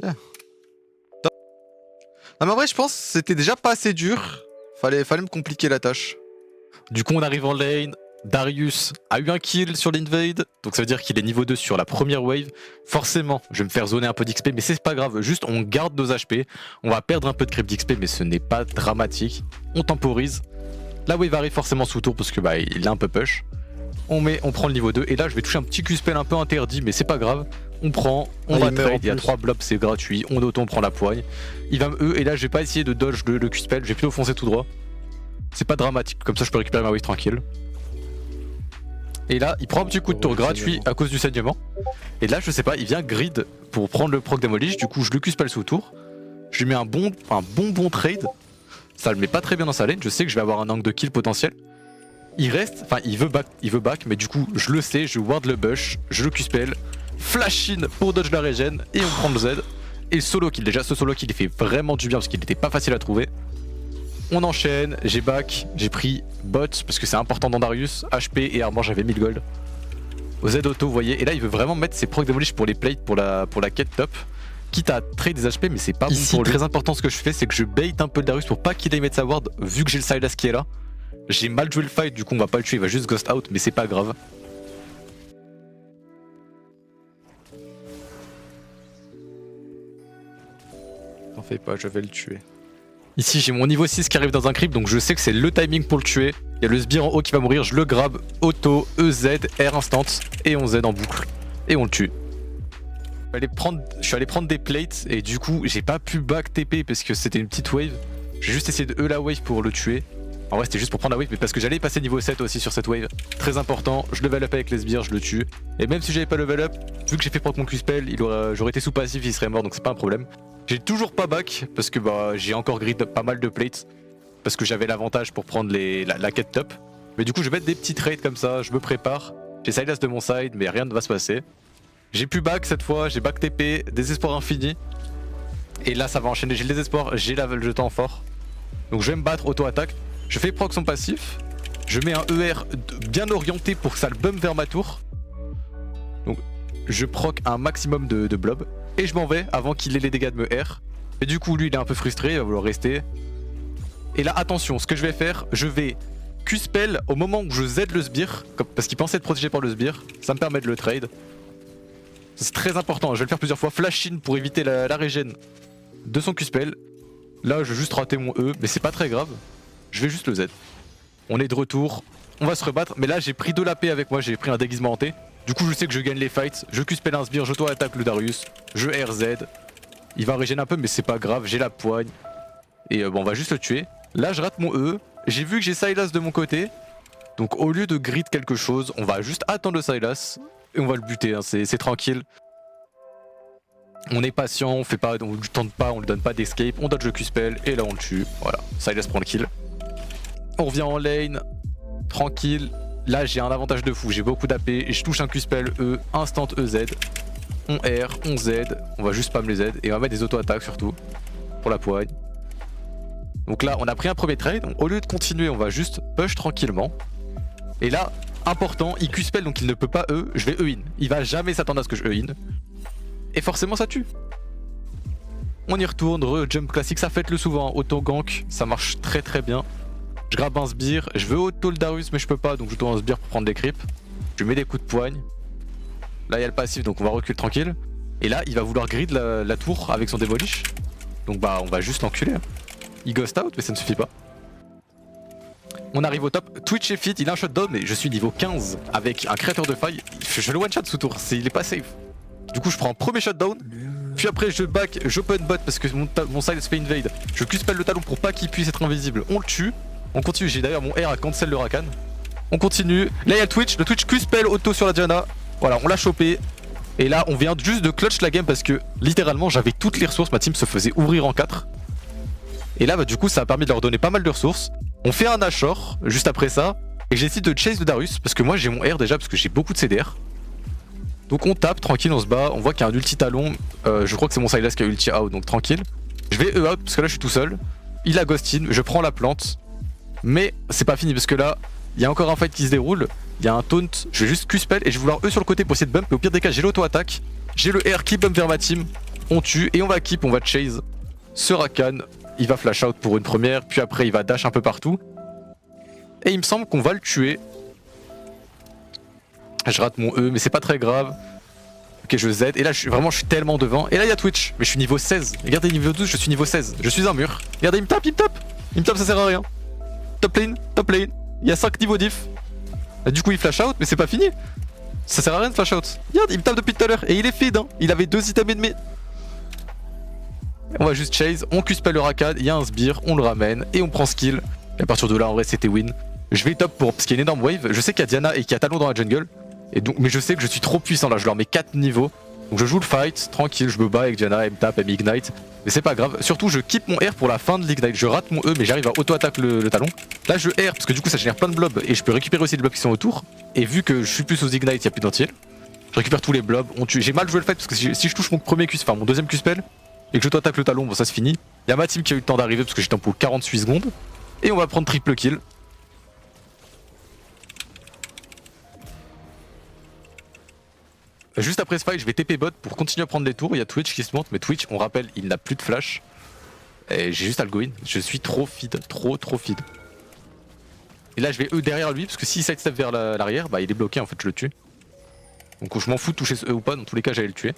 Yeah. Non mais en vrai je pense que c'était déjà pas assez dur. Fallait me compliquer la tâche. Du coup on arrive en lane. Darius a eu un kill sur l'invade. Donc ça veut dire qu'il est niveau 2 sur la première wave. Forcément je vais me faire zoner un peu d'XP. Mais c'est pas grave. Juste on garde nos HP. On va perdre un peu de creep d'XP. Mais ce n'est pas dramatique. On temporise. La wave arrive forcément sous tour parce que bah il est un peu push. On prend le niveau 2 et là je vais toucher un petit Q-spell un peu interdit mais c'est pas grave. On prend, on va trade, il y a 3 blobs, c'est gratuit, on auto, on prend la poigne. Il va me E et là je vais pas essayer de dodge le Q-spell, je vais plutôt foncer tout droit. C'est pas dramatique, comme ça je peux récupérer ma wave tranquille. Et là il prend un petit coup de tour gratuit à cause du saignement. Et là je sais pas, il vient grid pour prendre le proc Demolish, du coup je le Q-spell sous tour. Je lui mets un bon trade. Ça le met pas très bien dans sa lane, je sais que je vais avoir un angle de kill potentiel. Il reste, enfin il veut back, mais du coup je le sais, je ward le bush, je le Q-spell, flash in pour dodge la regen et on prend le Z. Et le solo kill, déjà ce solo kill il fait vraiment du bien parce qu'il était pas facile à trouver. On enchaîne, j'ai back, j'ai pris bot parce que c'est important dans Darius, HP et armor j'avais 1000 gold. Au Z auto vous voyez, et là il veut vraiment mettre ses proc demolish pour les plates pour la quête top. Quitte à trade des HP mais c'est pas ici, bon pour lui. Très important ce que je fais c'est que je bait un peu le Darius pour pas qu'il aille mettre sa ward vu que j'ai le Sylas qui est là. J'ai mal joué le fight du coup on va pas le tuer, il va juste ghost out mais c'est pas grave. T'en fais pas, je vais le tuer. Ici j'ai mon niveau 6 qui arrive dans un creep donc je sais que c'est le timing pour le tuer. Il y a le sbire en haut qui va mourir, je le grab, auto, EZ, R instant et on Z en boucle. Et on le tue. Je suis allé prendre des plates et du coup j'ai pas pu back TP parce que c'était une petite wave. J'ai juste essayé de E la wave pour le tuer. En vrai c'était juste pour prendre la wave mais parce que j'allais passer niveau 7 aussi sur cette wave. Très important, je level up avec les sbires, je le tue. Et même si j'avais pas level up, vu que j'ai fait proc mon Q-spell, j'aurais été sous passif, il serait mort donc c'est pas un problème. J'ai toujours pas back parce que bah j'ai encore grid pas mal de plates. Parce que j'avais l'avantage pour prendre la quête top. Mais du coup je vais mettre des petits trades comme ça, je me prépare. J'ai Sylas de mon side mais rien ne va se passer. J'ai pu back cette fois, j'ai back TP, désespoir infini. Et là ça va enchaîner, j'ai le désespoir, j'ai le jeton fort. Donc je vais me battre, auto-attaque. Je fais proc son passif. Je mets un ER bien orienté pour que ça le bump vers ma tour. Donc je proc un maximum de blobs. Et je m'en vais avant qu'il ait les dégâts de me R. Et du coup lui il est un peu frustré, il va vouloir rester. Et là attention, ce que je vais faire, je vais Q-spell au moment où je Z le sbire. Parce qu'il pensait être protégé par le sbire. Ça me permet de le trade. C'est très important, je vais le faire plusieurs fois. Flash in pour éviter la regen de son Q-spell. Là je vais juste rater mon E, mais c'est pas très grave. Je vais juste le Z. On est de retour, on va se rebattre. Mais là j'ai pris de l'AP avec moi, j'ai pris un déguisement hanté. Du coup je sais que je gagne les fights. Je Q-spell un sbire, j'auto-attaque le Darius. Je RZ. Il va regen un peu mais c'est pas grave, j'ai la poigne. Et bon on va juste le tuer. Là je rate mon E. J'ai vu que j'ai Sylas de mon côté. Donc au lieu de grid quelque chose, on va juste attendre le Sylas. Et on va le buter, hein, c'est tranquille. On est patient, on lui tente pas, on lui donne pas d'escape, on dodge le Q-spell et là on le tue. Voilà, Sylas prend le kill. On revient en lane, tranquille. Là j'ai un avantage de fou, j'ai beaucoup d'AP, je touche un Q-spell E, instant EZ. On R, on Z, on va juste spam les Z et on va mettre des auto-attaques surtout. Pour la poigne. Donc là on a pris un premier trade, donc au lieu de continuer on va juste push tranquillement. Et là, important, il Q-spell donc il ne peut pas E, je vais E-in. Il va jamais s'attendre à ce que je E-in. Et forcément ça tue. On y retourne, re-jump classique, ça fait le souvent, auto-gank, ça marche très très bien. Je grabe un sbire, je veux auto le Darius mais je peux pas donc je dois un sbire pour prendre des creeps. Je lui mets des coups de poigne. Là il y a le passif donc on va reculer tranquille. Et là il va vouloir grid la tour avec son démolish. Donc bah on va juste l'enculer. Il ghost out mais ça ne suffit pas. On arrive au top, Twitch est fit, il a un shutdown mais je suis niveau 15 avec un créateur de faille. Je le one shot sous tour, il est pas safe. Du coup je prends un premier shutdown, puis après je back, j'open bot parce que mon side se fait invade. Je Q-spell le talon pour pas qu'il puisse être invisible, on le tue. On continue, j'ai d'ailleurs mon R à cancel le Rakan. On continue, là il y a le Twitch Q-spell auto sur la Diana. Voilà, on l'a chopé. Et là on vient juste de clutch la game parce que littéralement j'avais toutes les ressources, ma team se faisait ouvrir en 4. Et là bah du coup ça a permis de leur donner pas mal de ressources. On fait un Nashor juste après ça. Et j'essaie de chase le Darius parce que moi j'ai mon R déjà parce que j'ai beaucoup de CDR. Donc on tape, tranquille, on se bat, on voit qu'il y a un ulti talon. Je crois que c'est mon Sylas qui a ulti out, donc tranquille. Je vais E out parce que là je suis tout seul. Il a ghost in, je prends la plante. Mais c'est pas fini parce que là, il y a encore un fight qui se déroule. Il y a un taunt, je vais juste Q-spell et je vais vouloir E sur le côté pour essayer de bump. Et au pire des cas, j'ai l'auto-attaque. J'ai le R qui bump vers ma team. on tue et on va keep, on va chase ce Rakan. Il va flash out pour une première, puis après il va dash un peu partout. Et il me semble qu'on va le tuer. Je rate mon E, mais c'est pas très grave. Ok, je Z, et là je suis tellement devant. Et là il y a Twitch, mais je suis niveau 16. Regardez, niveau 12, je suis niveau 16. Je suis un mur. Regardez, il me tape, il me tape. Il me tape, ça sert à rien. Top lane, top lane. Il y a 5 niveaux diff. Du coup il flash out, mais c'est pas fini. Ça sert à rien de flash out. Regarde, il me tape depuis tout à l'heure. Et il est feed, hein. Il avait 2 items ennemis. On va juste chase, on Q-spell le Rakan, il y a un sbire, on le ramène et on prend skill. Et à partir de là, en vrai, c'était win. Je vais top pour, parce qu'il y a une énorme wave. Je sais qu'il y a Diana et qu'il y a Talon dans la jungle. Et donc, mais je sais que je suis trop puissant là, je leur mets 4 niveaux. Donc je joue le fight, tranquille, je me bats avec Diana, elle me tape, elle m'ignite. Mais c'est pas grave, surtout je keep mon R pour la fin de l'ignite. Je rate mon E, mais j'arrive à auto-attaque le talon. Là je R, parce que du coup ça génère plein de blobs et je peux récupérer aussi les blobs qui sont autour. Et vu que je suis plus aux ignite, il n'y a plus d'anti-heal. Je récupère tous les blobs, on tue. J'ai mal joué le fight parce que si je touche mon premier Q, enfin mon deuxième Q-spell, et que je auto-attaque le talon, bon ça se finit. Il y a ma team qui a eu le temps d'arriver parce que j'étais en pool 48 secondes. Et on va prendre triple kill. Juste après ce fight, je vais TP bot pour continuer à prendre les tours. Il y a Twitch qui se monte, mais Twitch, on rappelle, il n'a plus de flash. Et j'ai juste à le go in. Je suis trop feed, trop feed. Et là, je vais E derrière lui, parce que s'il sidestep vers l'arrière, bah il est bloqué en fait, je le tue. Donc je m'en fous de toucher ce E ou pas, dans tous les cas, j'allais le tuer.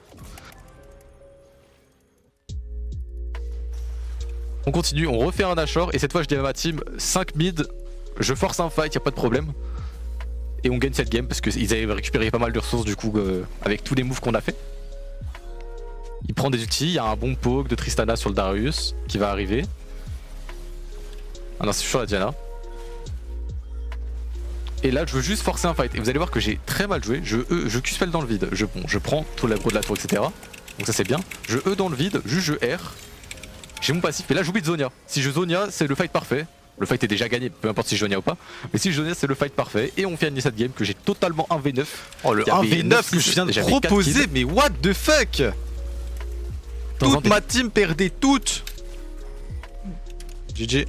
On continue, on refait un Nashor, et cette fois, je dis à ma team 5 mid, je force un fight, y a pas de problème. Et on gagne cette game parce qu'ils avaient récupéré pas mal de ressources du coup avec tous les moves qu'on a fait. Il prend des outils, il y a un bon poke de Tristana sur le Darius qui va arriver. Ah non, c'est sur la Diana. Et là je veux juste forcer un fight. Et vous allez voir que j'ai très mal joué. Je Q-spell dans le vide. Je prends tout l'aggro de la tour, etc. Donc ça c'est bien. Je E dans le vide, juste je R. J'ai mon passif et là j'oublie de Zonia. Si je Zonia, c'est le fight parfait. Le fight est déjà gagné, peu importe si je Zonia ou pas. Mais si je Zonia, c'est le fight parfait. Et on finit cette game que j'ai totalement 1v9. Oh, le 1v9 que je viens de proposer, mais what the fuck? Toute ma team perdait toutes. GG.